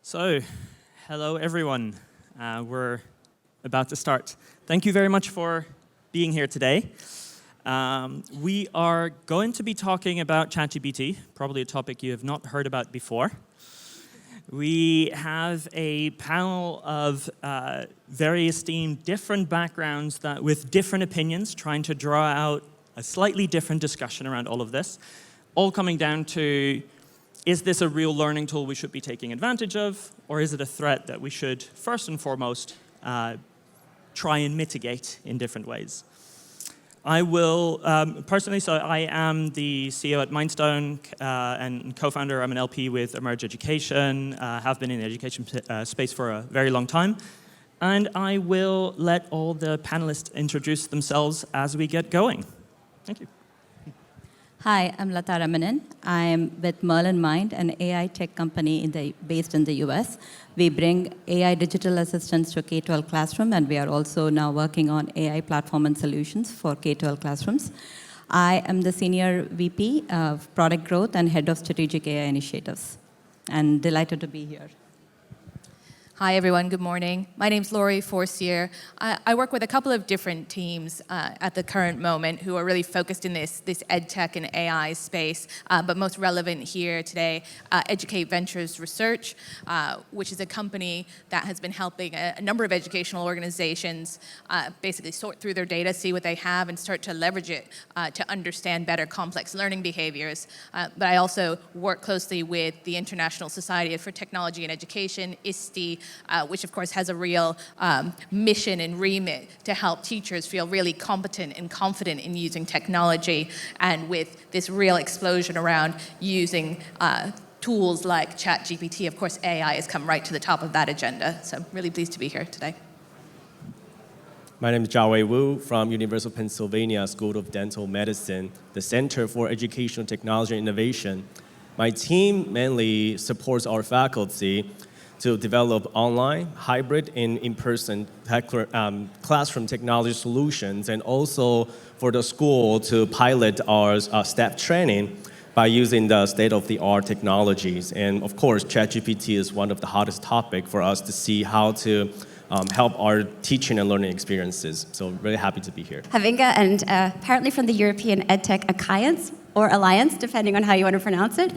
So, hello everyone. We're about to start. Thank you very much for being here today. We are going to be talking about ChatGPT, probably a topic you have not heard about before. We have a panel of very esteemed different backgrounds with different opinions, trying to draw out a slightly different discussion around all of this, all coming down to, is this a real learning tool we should be taking advantage of, or is it a threat that we should, first and foremost, try and mitigate in different ways? I will, personally, so I am the CEO at Mindstone and co-founder. I'm an LP with Emerge Education, have been in the education space for a very long time. And I will let all the panelists introduce themselves as we get going. Thank you. Hi, I'm Latha Ramanan. I'm with Merlyn Mind, an AI tech company based in the US. We bring AI digital assistants to K-12 classroom, and we are also now working on AI platform and solutions for K-12 classrooms. I am the Senior VP of Product Growth and Head of Strategic AI Initiatives, and delighted to be here. Hi, everyone. Good morning. My name's Laurie, Forcier. I work with a couple of different teams at the current moment who are really focused in this EdTech and AI space, but most relevant here today, Educate Ventures Research, which is a company that has been helping a number of educational organizations basically sort through their data, see what they have, and start to leverage it to understand better complex learning behaviors. But I also work closely with the International Society for Technology and Education, ISTE, which of course has a real mission and remit to help teachers feel really competent and confident in using technology, and with this real explosion around using tools like ChatGPT, of course AI has come right to the top of that agenda. So I'm really pleased to be here today. My name is Chia-Wei from University of Pennsylvania School of Dental Medicine, the Center for Educational Technology and Innovation. My team mainly supports our faculty to develop online, hybrid, and in-person classroom technology solutions, and also for the school to pilot our staff training by using the state-of-the-art technologies. And of course, ChatGPT is one of the hottest topics for us to see how to help our teaching and learning experiences. So really happy to be here. Havinga, and apparently from the European EdTech Alliance, depending on how you want to pronounce it.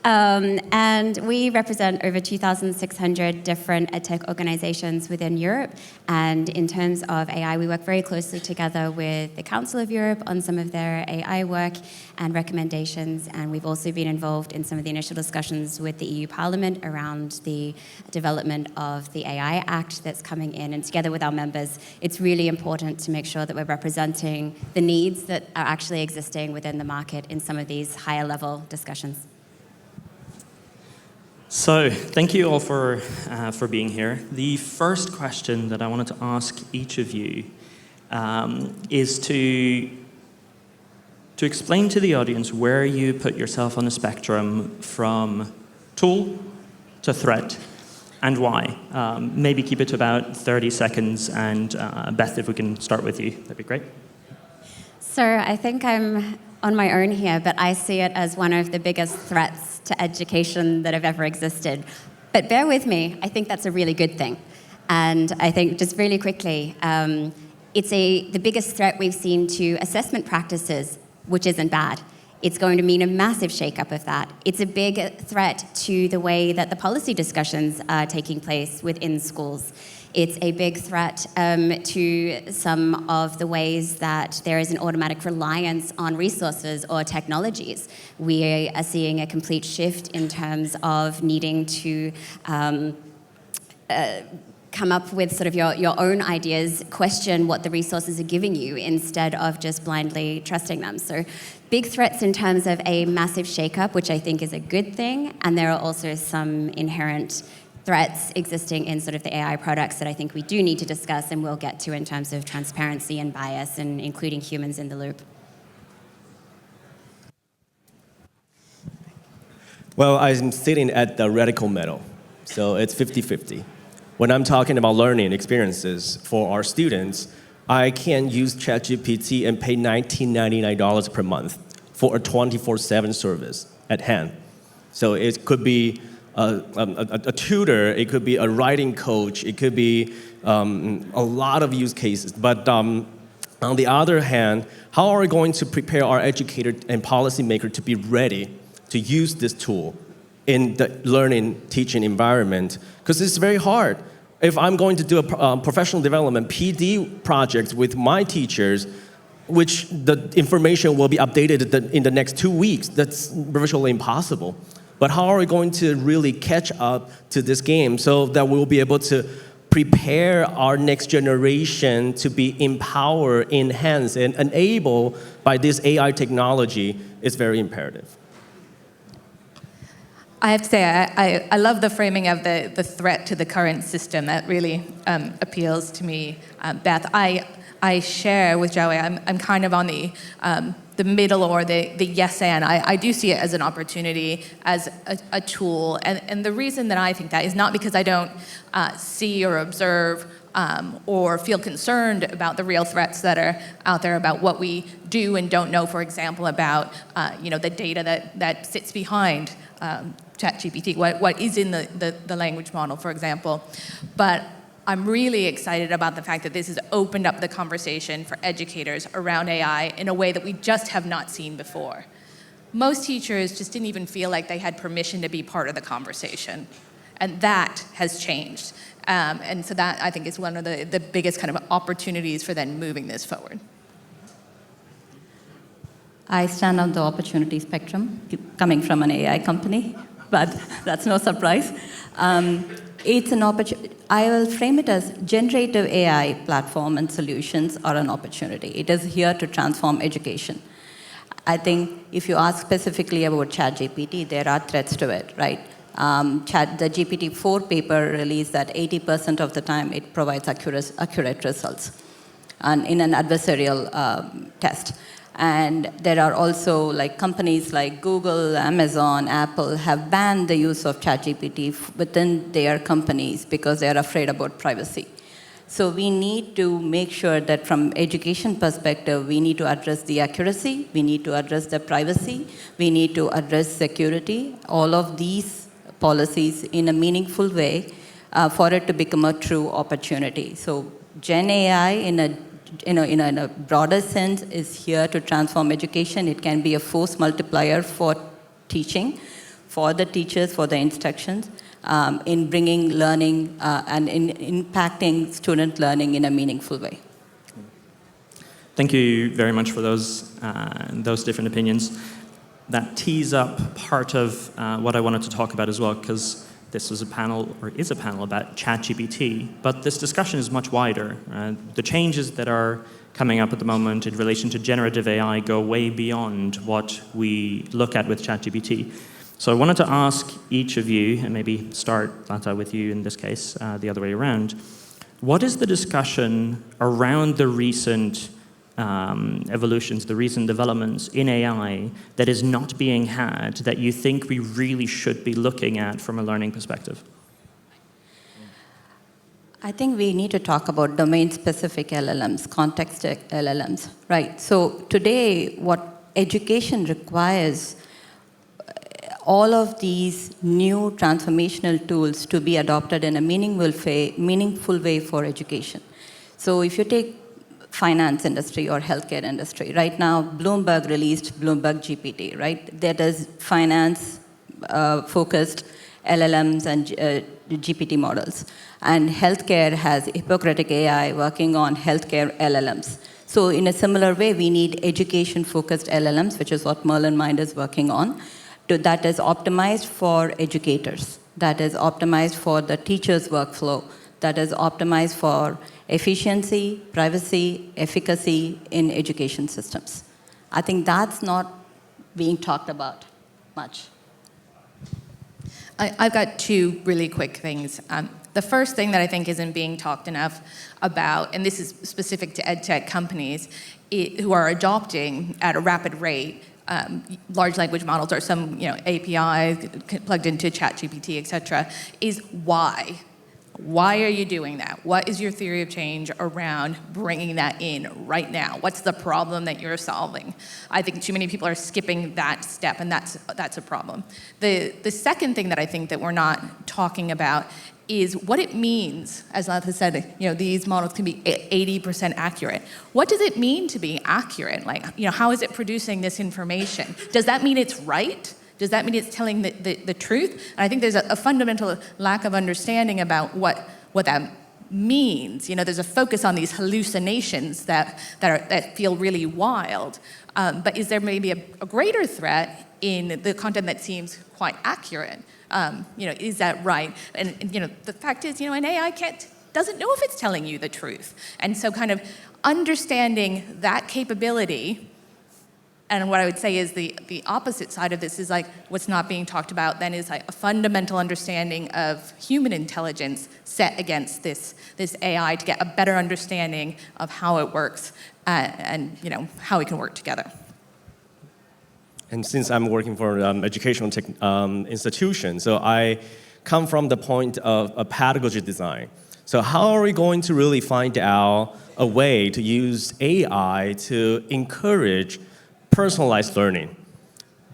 And we represent over 2,600 different EdTech organizations within Europe. And in terms of AI, we work very closely together with the Council of Europe on some of their AI work and recommendations. And we've also been involved in some of the initial discussions with the EU Parliament around the development of the AI Act that's coming in. And together with our members, it's really important to make sure that we're representing the needs that are actually existing within the market in some of these higher level discussions. So, thank you all for being here. The first question that I wanted to ask each of you is to explain to the audience where you put yourself on the spectrum from tool to threat, and why. Maybe keep it to about 30 seconds, and Beth, if we can start with you, that'd be great. So I think I'm on my own here, but I see it as one of the biggest threats to education that have ever existed. But bear with me, I think that's a really good thing. And I think just really quickly, it's the biggest threat we've seen to assessment practices, which isn't bad. It's going to mean a massive shakeup of that. It's a big threat to the way that the policy discussions are taking place within schools. It's a big threat to some of the ways that there is an automatic reliance on resources or technologies. We are seeing a complete shift in terms of needing to come up with sort of your own ideas, question what the resources are giving you instead of just blindly trusting them. So big threats in terms of a massive shakeup, which I think is a good thing, and there are also some inherent threats existing in sort of the AI products that I think we do need to discuss and we'll get to in terms of transparency and bias and including humans in the loop. Well, I'm sitting at the radical middle, so it's 50-50. When I'm talking about learning experiences for our students, I can use ChatGPT and pay $19.99 per month for a 24/7 service at hand. So it could be a tutor, it could be a writing coach, it could be a lot of use cases. But on the other hand, how are we going to prepare our educator and policymaker to be ready to use this tool in the learning, teaching environment? Because it's very hard. If I'm going to do a professional development PD project with my teachers, which the information will be updated in the next 2 weeks, that's virtually impossible. But how are we going to really catch up to this game so that we'll be able to prepare our next generation to be empowered, enhanced, and enabled by this AI technology is very imperative. I have to say, I love the framing of the threat to the current system. That really appeals to me, Beth. I share with Chia-Wei, I'm kind of on the middle or the yes and. I do see it as an opportunity, as a tool. And the reason that I think that is not because I don't see or observe or feel concerned about the real threats that are out there, about what we do and don't know, for example, about the data that sits behind ChatGPT, what is in the language model, for example. But I'm really excited about the fact that this has opened up the conversation for educators around AI in a way that we just have not seen before. Most teachers just didn't even feel like they had permission to be part of the conversation. And that has changed. And so that, I think, is one of the biggest kind of opportunities for then moving this forward. I stand on the opportunity spectrum, coming from an AI company, but that's no surprise. It's an opportunity. I will frame it as generative AI platform and solutions are an opportunity. It is here to transform education. I think if you ask specifically about ChatGPT, there are threats to it, right? The GPT-4 paper released that 80% of the time it provides accurate results and in an adversarial test. And there are also companies like Google, Amazon, Apple have banned the use of ChatGPT within their companies because they are afraid about privacy. So we need to make sure that from education perspective, we need to address the accuracy, we need to address the privacy, we need to address security, all of these policies in a meaningful way for it to become a true opportunity. So Gen AI in a broader sense is here to transform education. It can be a force multiplier for teaching, for the teachers, for the instructions, in bringing learning and in impacting student learning in a meaningful way. Thank you very much for those different opinions. That tees up part of what I wanted to talk about as well, because this was a panel, or is a panel, about ChatGPT, but this discussion is much wider. The changes that are coming up at the moment in relation to generative AI go way beyond what we look at with ChatGPT. So I wanted to ask each of you, and maybe start, Latha, with you in this case, the other way around. What is the discussion around the recent evolutions, the recent developments in AI that is not being had, that you think we really should be looking at from a learning perspective? I think we need to talk about domain-specific LLMs, context LLMs, right? So today, what education requires all of these new transformational tools to be adopted in a meaningful way for education. So if you take finance industry or healthcare industry. Right now, Bloomberg released Bloomberg GPT, right? That is finance-focused LLMs and GPT models. And healthcare has Hippocratic AI working on healthcare LLMs. So in a similar way, we need education-focused LLMs, which is what Merlyn Mind is working on, that is optimized for educators, that is optimized for the teacher's workflow, that is optimized for efficiency, privacy, efficacy in education systems. I think that's not being talked about much. I've got two really quick things. The first thing that I think isn't being talked enough about, and this is specific to EdTech companies who are adopting at a rapid rate large language models or some API plugged into ChatGPT, et cetera, is why. Why are you doing that? What is your theory of change around bringing that in right now? What's the problem that you're solving? I think too many people are skipping that step, and that's a problem. The second thing that I think that we're not talking about is what it means. As Latha said, these models can be 80% accurate. What does it mean to be accurate? Like, how is it producing this information? Does that mean it's right? Does that mean it's telling the truth? And I think there's a fundamental lack of understanding about what that means. There's a focus on these hallucinations that feel really wild. But is there maybe a greater threat in the content that seems quite accurate? Is that right? And the fact is, an AI doesn't know if it's telling you the truth. And so kind of understanding that capability. And what I would say is the opposite side of this is like what's not being talked about then is like a fundamental understanding of human intelligence set against this AI to get a better understanding of how it works and how we can work together. And since I'm working for an educational institution, so I come from the point of a pedagogy design. So how are we going to really find out a way to use AI to encourage personalized learning?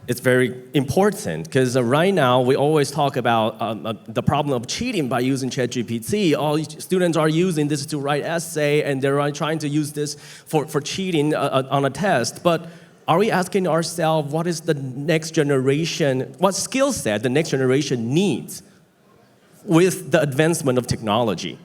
It's very important because right now we always talk about the problem of cheating by using ChatGPT. All students are using this to write essay and they're trying to use this for cheating on a test. But are we asking ourselves what is the next generation, what skill set the next generation needs with the advancement of technology?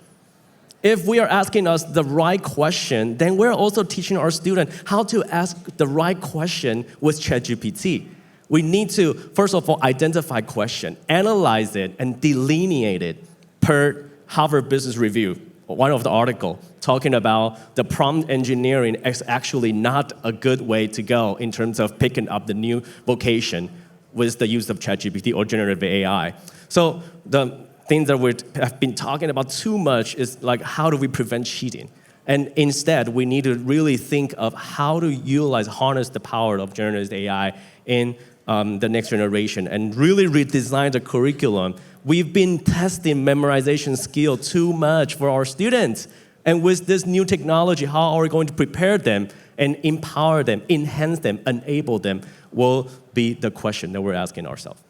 If we are asking us the right question, then we're also teaching our students how to ask the right question with ChatGPT. We need to, first of all, identify question, analyze it, and delineate it per Harvard Business Review, one of the articles talking about the prompt engineering is actually not a good way to go in terms of picking up the new vocation with the use of ChatGPT or generative AI. So the thing that we have been talking about too much is like how do we prevent cheating? And instead, we need to really think of how to harness the power of generative AI in the next generation and really redesign the curriculum. We've been testing memorization skill too much for our students. And with this new technology, how are we going to prepare them and empower them, enhance them, enable them will be the question that we're asking ourselves.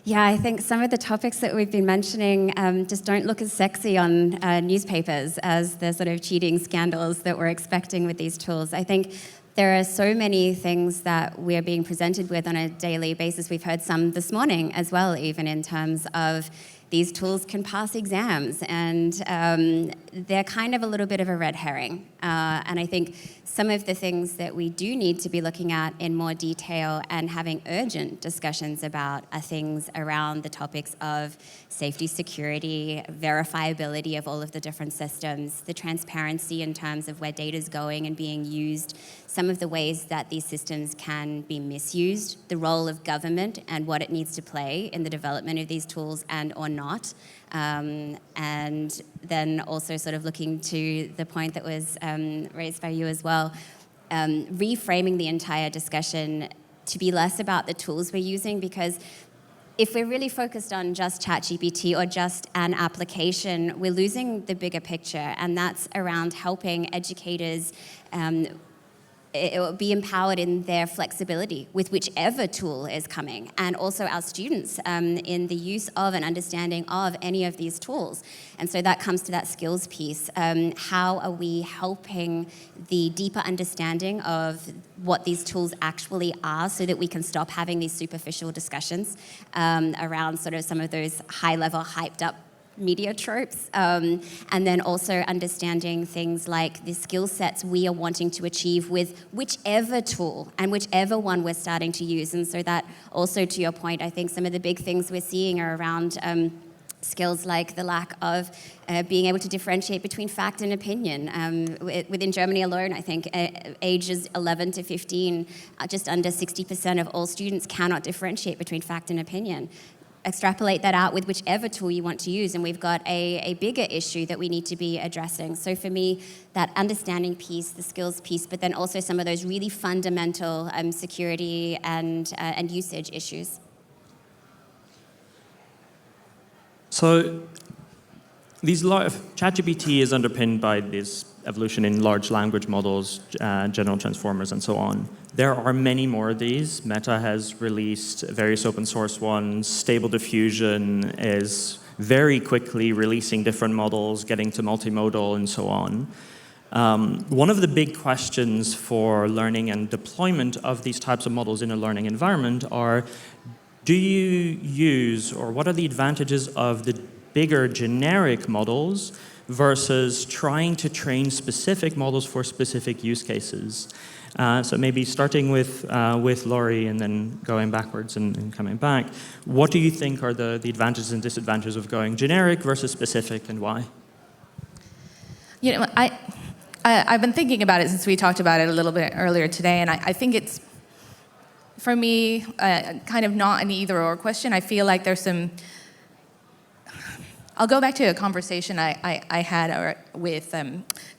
Yeah, I think some of the topics that we've been mentioning just don't look as sexy on newspapers as the sort of cheating scandals that we're expecting with these tools. I think there are so many things that we're being presented with on a daily basis. We've heard some this morning as well, even in terms of these tools can pass exams, and they're kind of a little bit of a red herring. And I think some of the things that we do need to be looking at in more detail and having urgent discussions about are things around the topics of safety, security, verifiability of all of the different systems, the transparency in terms of where data is going and being used, some of the ways that these systems can be misused, the role of government and what it needs to play in the development of these tools and or not. And then also sort of looking to the point that was raised by you as well, reframing the entire discussion to be less about the tools we're using, because if we're really focused on just ChatGPT or just an application, we're losing the bigger picture, and that's around helping educators it will be empowered in their flexibility with whichever tool is coming, and also our students in the use of and understanding of any of these tools. And so that comes to that skills piece. How are we helping the deeper understanding of what these tools actually are so that we can stop having these superficial discussions around sort of some of those high-level, hyped-up media tropes, and then also understanding things like the skill sets we are wanting to achieve with whichever tool and whichever one we're starting to use. And so that also, to your point, I think some of the big things we're seeing are around skills like the lack of being able to differentiate between fact and opinion. Within Germany alone, I think ages 11 to 15, just under 60% of all students cannot differentiate between fact and opinion. Extrapolate that out with whichever tool you want to use, and we've got a bigger issue that we need to be addressing. So for me, that understanding piece, the skills piece, but then also some of those really fundamental security and usage issues. So ChatGPT is underpinned by this evolution in large language models, general transformers, and so on. There are many more of these. Meta has released various open source ones. Stable Diffusion is very quickly releasing different models, getting to multimodal, and so on. One of the big questions for learning and deployment of these types of models in a learning environment are, do you use, or what are the advantages of the bigger generic models versus trying to train specific models for specific use cases? So maybe starting with Laurie and then going backwards and coming back, what do you think are the advantages and disadvantages of going generic versus specific, and why? You know, I've been thinking about it since we talked about it a little bit earlier today, and I think it's, for me, kind of not an either-or question. I feel like there's some... I'll go back to a conversation I had with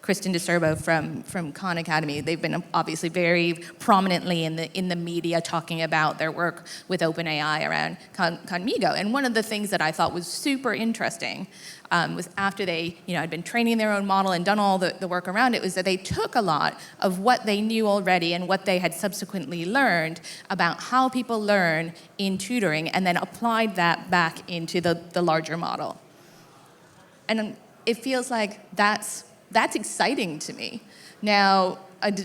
Kristen DeSerbo from Khan Academy. They've been obviously very prominently in the media talking about their work with OpenAI around Khanmigo. And one of the things that I thought was super interesting was after they had been training their own model and done all the work around it, was that they took a lot of what they knew already and what they had subsequently learned about how people learn in tutoring, and then applied that back into the larger model. And it feels like that's exciting to me. Now,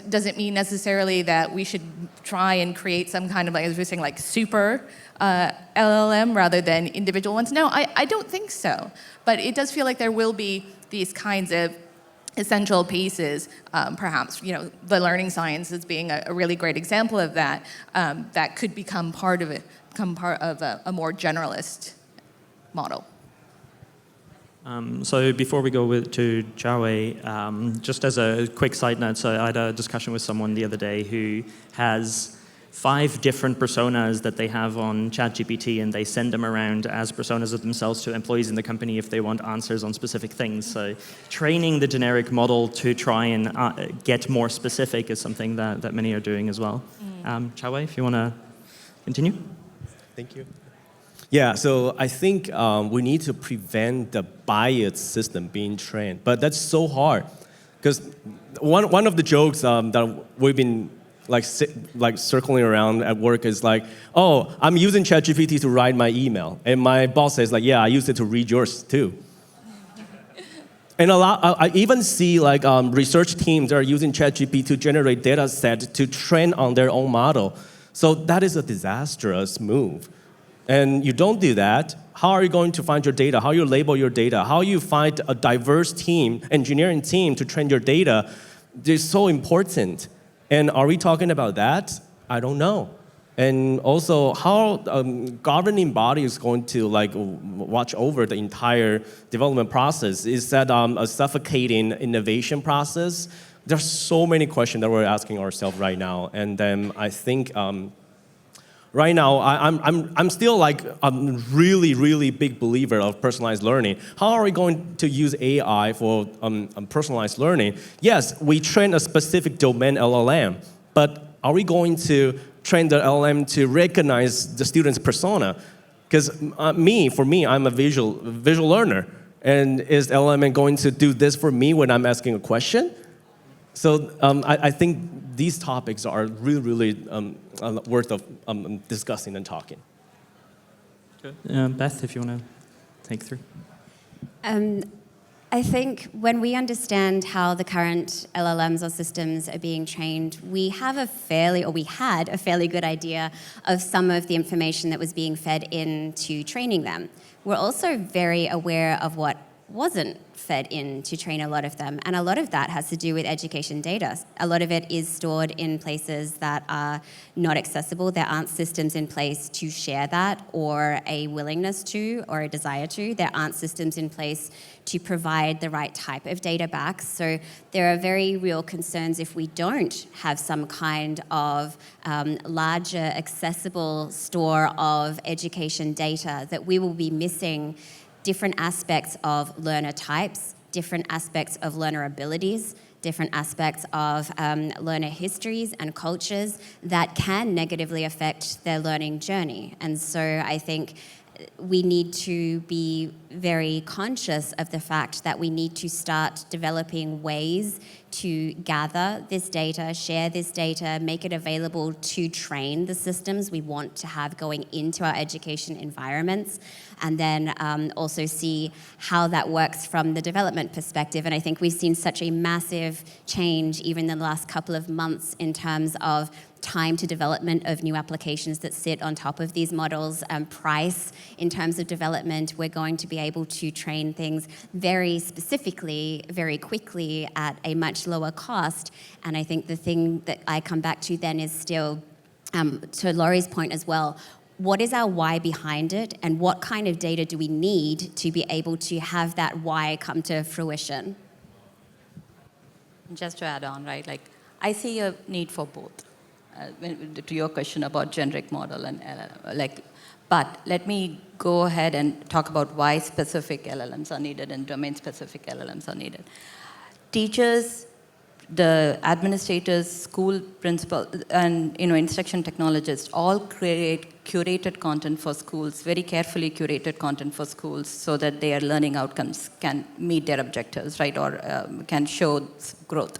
does it mean necessarily that we should try and create some kind of, like, as we're saying, like super LLM rather than individual ones? No, I don't think so. But it does feel like there will be these kinds of essential pieces, perhaps, the learning sciences being a really great example of that, that could become part of a more generalist model. So before we go to Chia-Wei, just as a quick side note, so I had a discussion with someone the other day who has 5 different personas that they have on ChatGPT, and they send them around as personas of themselves to employees in the company if they want answers on specific things. So training the generic model to try and get more specific is something that many are doing as well. Chia-Wei, if you want to continue. Thank you. Yeah, so I think we need to prevent the biased system being trained, but that's so hard, because one of the jokes that we've been like circling around at work is like, oh, I'm using ChatGPT to write my email, and my boss says like, yeah, I used it to read yours too. And I even see like research teams that are using ChatGPT to generate data sets to train on their own model. So that is a disastrous move. And you don't do that, how are you going to find your data? How you label your data? How you find a diverse team, engineering team, to train your data? It's so important. And are we talking about that? I don't know. And also, how governing body is going to like watch over the entire development process? Is that a suffocating innovation process? There's so many questions that we're asking ourselves right now. And then I think, right now, I'm still like a really, really big believer of personalized learning. How are we going to use AI for personalized learning? Yes, we train a specific domain LLM, but are we going to train the LLM to recognize the student's persona? Because for me, I'm a visual learner, and is LLM going to do this for me when I'm asking a question? So I think these topics are really, really worth of discussing and talking. Good. Beth, if you want to take through. I think when we understand how the current LLMs or systems are being trained, we had a fairly good idea of some of the information that was being fed into training them. We're also very aware of what wasn't fed in to train a lot of them. And a lot of that has to do with education data. A lot of it is stored in places that are not accessible. There aren't systems in place to share that, or a willingness to, or a desire to. There aren't systems in place to provide the right type of data back. So there are very real concerns if we don't have some kind of larger accessible store of education data, that we will be missing different aspects of learner types, different aspects of learner abilities, different aspects of learner histories and cultures that can negatively affect their learning journey. And so I think we need to be very conscious of the fact that we need to start developing ways to gather this data, share this data, make it available to train the systems we want to have going into our education environments, and then also see how that works from the development perspective. And I think we've seen such a massive change even in the last couple of months in terms of time to development of new applications that sit on top of these models, price in terms of development. We're going to be able to train things very specifically, very quickly at a much lower cost. And I think the thing that I come back to then is still, to Laurie's point as well, what is our why behind it, and what kind of data do we need to be able to have that why come to fruition? Just to add on, right, like I see a need for both. To your question about generic model and LLM, but let me go ahead and talk about why specific LLMs are needed and domain-specific LLMs are needed. Teachers, the administrators, school principals, and instruction technologists all create curated content for schools, very carefully curated content for schools, so that their learning outcomes can meet their objectives, right, or can show growth.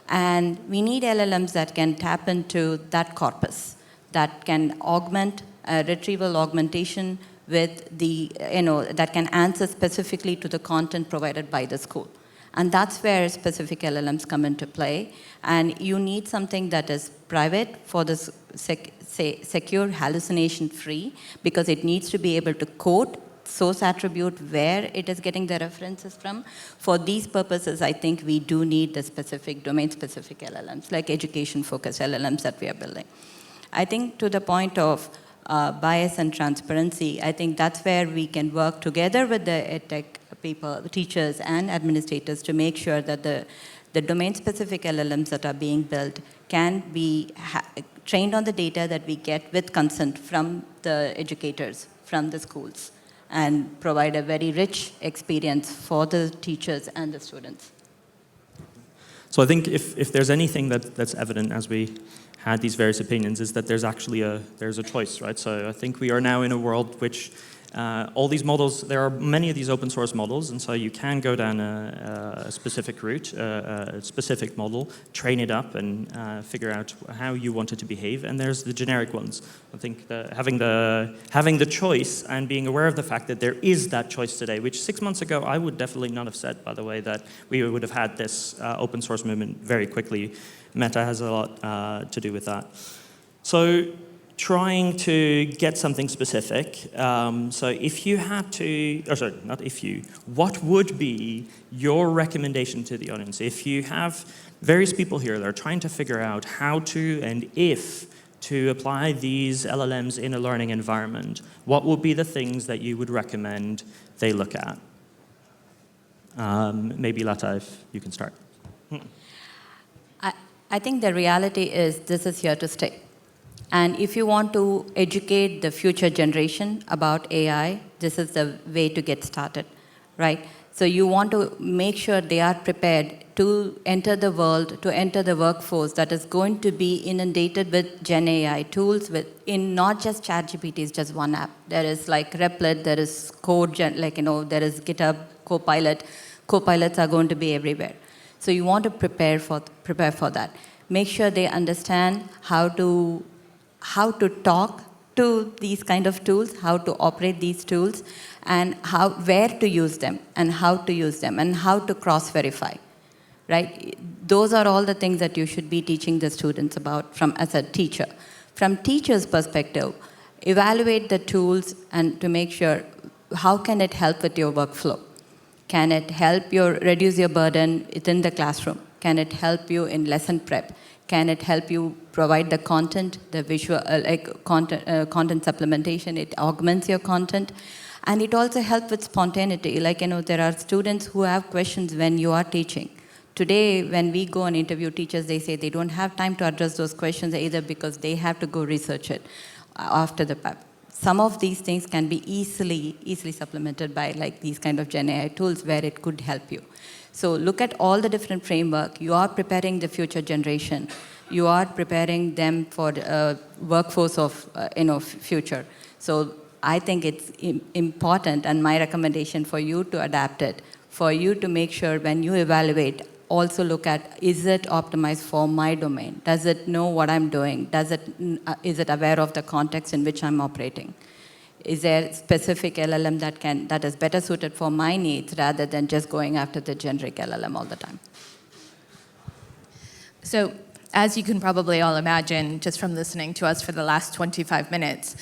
And we need LLMs that can tap into that corpus, that can augment retrieval augmentation with the, that can answer specifically to the content provided by the school. And that's where specific LLMs come into play. And you need something that is private for this secure, hallucination-free, because it needs to be able to quote source attribute where it is getting the references from. For these purposes, I think we do need the specific, domain-specific LLMs, like education-focused LLMs that we are building. I think to the point of bias and transparency, I think that's where we can work together with the EdTech people, teachers and administrators, to make sure that the domain-specific LLMs that are being built can be trained on the data that we get with consent from the educators, from the schools, and provide a very rich experience for the teachers and the students. So I think if there's anything that's evident as we had these various opinions, is that there's actually there's a choice, right? So I think we are now in a world which all these models, there are many of these open source models, and so you can go down a specific route, a specific model, train it up, and figure out how you want it to behave. And there's the generic ones. I think having the choice and being aware of the fact that there is that choice today, which 6 months ago I would definitely not have said, by the way, that we would have had this open source movement very quickly. Meta has a lot to do with that. So trying to get something specific. So if you had to, or sorry, not if you, what would be your recommendation to the audience? If you have various people here that are trying to figure out how to and if to apply these LLMs in a learning environment, what would be the things that you would recommend they look at? Maybe Latha, if you can start. I think the reality is this is here to stay. And if you want to educate the future generation about AI, this is the way to get started, right? So you want to make sure they are prepared to enter the world, to enter the workforce that is going to be inundated with Gen AI tools, in not just ChatGPT is just one app. There is like Replit, there is Code, there is GitHub, Copilot. Copilots are going to be everywhere. So you want to prepare for that. Make sure they understand how to talk to these kind of tools, how to operate these tools, and where to use them, and how to use them, and how to cross-verify, right? Those are all the things that you should be teaching the students about as a teacher. From teacher's perspective, evaluate the tools and to make sure how can it help with your workflow. Can it help you reduce your burden within the classroom? Can it help you in lesson prep? Can it help you provide the content, the visual, content supplementation? It augments your content. And it also helps with spontaneity. There are students who have questions when you are teaching. Today, when we go and interview teachers, they say they don't have time to address those questions either because they have to go research it after the prep. Some of these things can be easily supplemented by these kind of Gen AI tools where it could help you. So look at all the different framework. You are preparing the future generation. You are preparing them for the workforce of future. So I think it's important, and my recommendation for you to adapt it, for you to make sure when you evaluate, also look at, is it optimized for my domain? Does it know what I'm doing? Is it aware of the context in which I'm operating? Is there a specific LLM that is better suited for my needs rather than just going after the generic LLM all the time? So, as you can probably all imagine, just from listening to us for the last 25 minutes,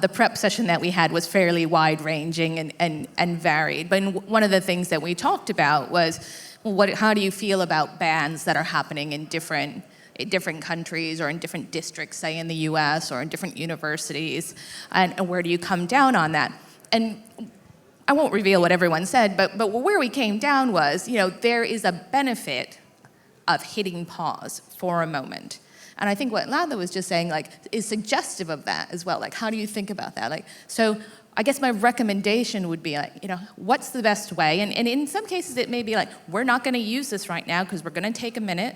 the prep session that we had was fairly wide-ranging and varied. But one of the things that we talked about was, well, how do you feel about bans that are happening in different countries or in different districts, say in the US or in different universities, and where do you come down on that? And I won't reveal what everyone said, but where we came down was, there is a benefit of hitting pause for a moment. And I think what Latha was just saying, is suggestive of that as well. How do you think about that? So I guess my recommendation would be what's the best way? And in some cases it may be we're not gonna use this right now because we're gonna take a minute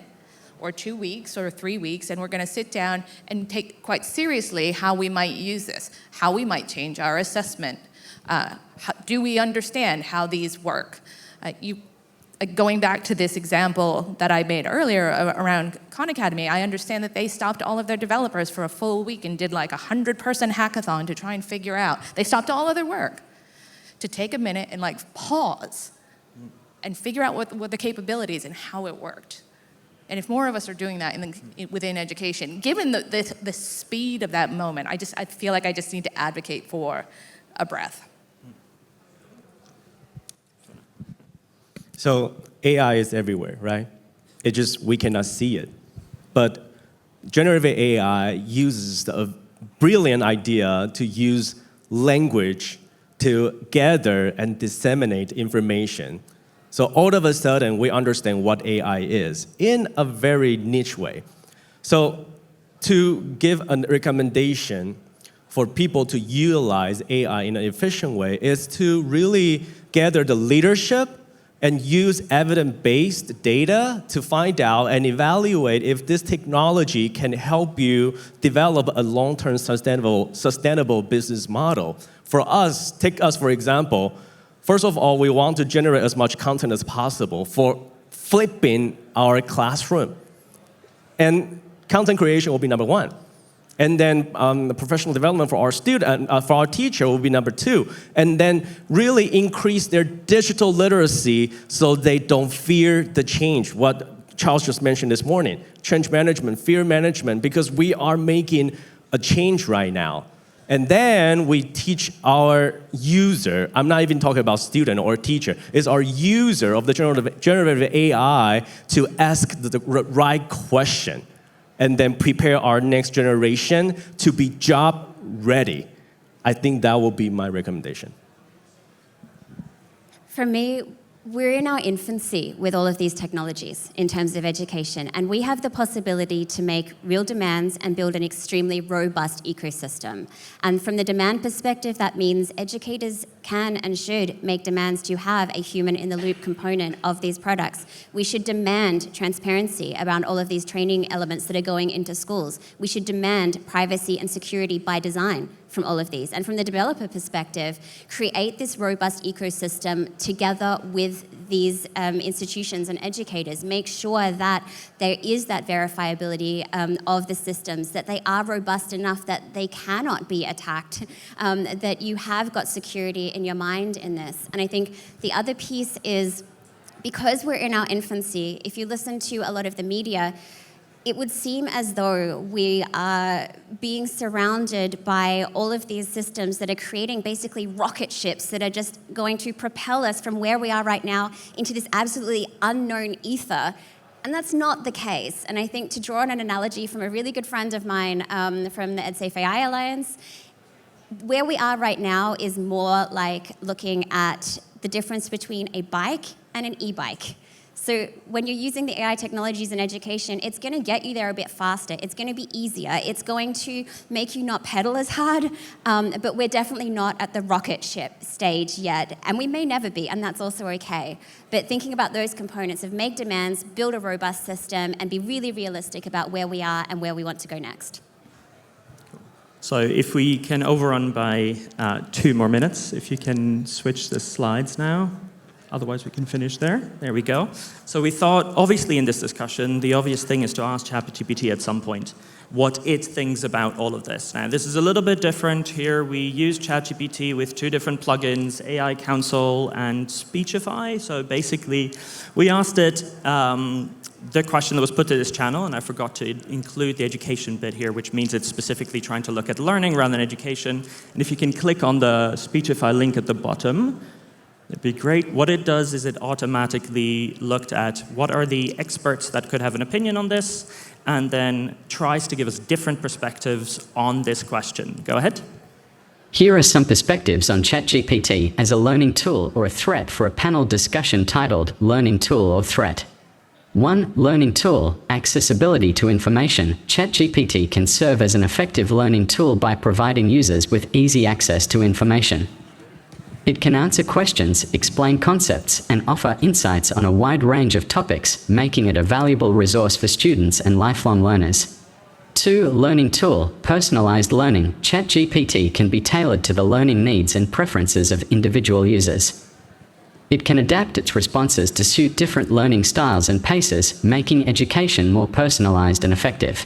or 2 weeks or 3 weeks, and we're gonna sit down and take quite seriously how we might use this, how we might change our assessment. Do we understand how these work? Going back to this example that I made earlier around Khan Academy, I understand that they stopped all of their developers for a full week and did a 100-person hackathon to try and figure out. They stopped all of their work to take a minute and pause and figure out what the capabilities and how it worked. And if more of us are doing that within education, given the speed of that moment, I feel like I just need to advocate for a breath. So AI is everywhere, right? We cannot see it. But generative AI uses a brilliant idea to use language to gather and disseminate information. So all of a sudden, we understand what AI is in a very niche way. So to give a recommendation for people to utilize AI in an efficient way is to really gather the leadership and use evidence-based data to find out and evaluate if this technology can help you develop a long-term sustainable business model. For us, take us for example, first of all, we want to generate as much content as possible for flipping our classroom. And content creation will be number one. And then the professional development for our student, for our teacher will be number two. And then really increase their digital literacy so they don't fear the change. What Charles just mentioned this morning, change management, fear management, because we are making a change right now. And then we teach our user, I'm not even talking about student or teacher, it's our user of the generative AI to ask the right question, and then prepare our next generation to be job ready. I think that will be my recommendation. For me, we're in our infancy with all of these technologies in terms of education, and we have the possibility to make real demands and build an extremely robust ecosystem. And from the demand perspective, that means educators can and should make demands to have a human-in-the-loop component of these products. We should demand transparency around all of these training elements that are going into schools. We should demand privacy and security by design from all of these. And from the developer perspective, create this robust ecosystem together with these institutions and educators. Make sure that there is that verifiability of the systems, that they are robust enough that they cannot be attacked, that you have got security in your mind in this. And I think the other piece is, because we're in our infancy, if you listen to a lot of the media, it would seem as though we are being surrounded by all of these systems that are creating basically rocket ships that are just going to propel us from where we are right now into this absolutely unknown ether. And that's not the case. And I think, to draw on an analogy from a really good friend of mine from the EdSafe AI Alliance, where we are right now is more like looking at the difference between a bike and an e-bike. So when you're using the AI technologies in education, it's going to get you there a bit faster. It's going to be easier. It's going to make you not pedal as hard, but we're definitely not at the rocket ship stage yet, and we may never be, and that's also okay. But thinking about those components of make demands, build a robust system, and be really realistic about where we are and where we want to go next. So if we can overrun by 2 more minutes, if you can switch the slides now. Otherwise, we can finish there. There we go. So we thought, obviously, in this discussion, the obvious thing is to ask ChatGPT at some point what it thinks about all of this. Now, this is a little bit different. Here, we use ChatGPT with 2 different plugins, AI Council and Speechify. So basically, we asked it the question that was put to this channel, and I forgot to include the education bit here, which means it's specifically trying to look at learning rather than education. And if you can click on the Speechify link at the bottom, it'd be great. What it does is it automatically looked at what are the experts that could have an opinion on this, and then tries to give us different perspectives on this question. Go ahead. Here are some perspectives on ChatGPT as a learning tool or a threat for a panel discussion titled Learning Tool or Threat. 1. Learning tool, accessibility to information. ChatGPT can serve as an effective learning tool by providing users with easy access to information. It can answer questions, explain concepts, and offer insights on a wide range of topics, making it a valuable resource for students and lifelong learners. 2. Learning tool, personalized learning. ChatGPT can be tailored to the learning needs and preferences of individual users. It can adapt its responses to suit different learning styles and paces, making education more personalized and effective.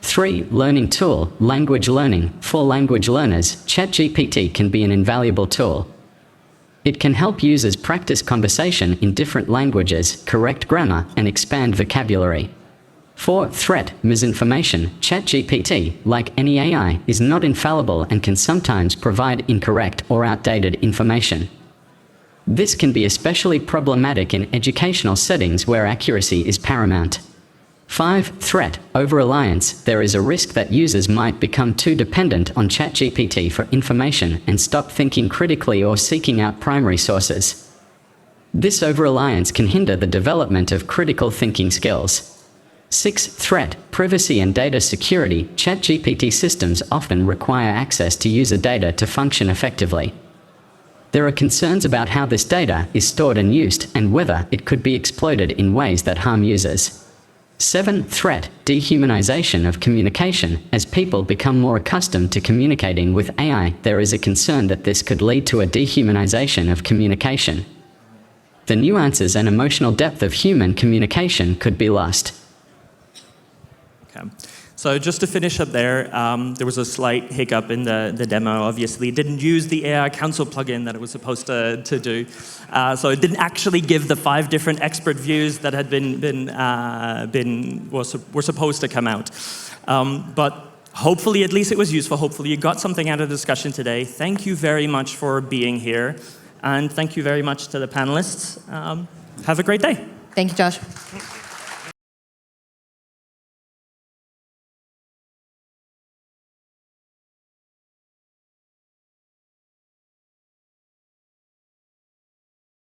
3. Learning tool, language learning. For language learners, ChatGPT can be an invaluable tool. It can help users practice conversation in different languages, correct grammar, and expand vocabulary. 4. Threat, misinformation. ChatGPT, like any AI, is not infallible and can sometimes provide incorrect or outdated information. This can be especially problematic in educational settings where accuracy is paramount. 5. Threat, over-reliance. There is a risk that users might become too dependent on ChatGPT for information and stop thinking critically or seeking out primary sources. This over-reliance can hinder the development of critical thinking skills. 6. Threat, privacy and data security. ChatGPT systems often require access to user data to function effectively. There are concerns about how this data is stored and used and whether it could be exploited in ways that harm users. 7. Threat, dehumanization of communication. As people become more accustomed to communicating with AI, there is a concern that this could lead to a dehumanization of communication. The nuances and emotional depth of human communication could be lost. Okay. So just to finish up there, there was a slight hiccup in the demo. Obviously, it didn't use the AI Council plugin that it was supposed to do. So it didn't actually give the 5 different expert views that had were supposed to come out. But hopefully, at least it was useful. Hopefully, you got something out of the discussion today. Thank you very much for being here. And thank you very much to the panelists. Have a great day. Thank you, Josh.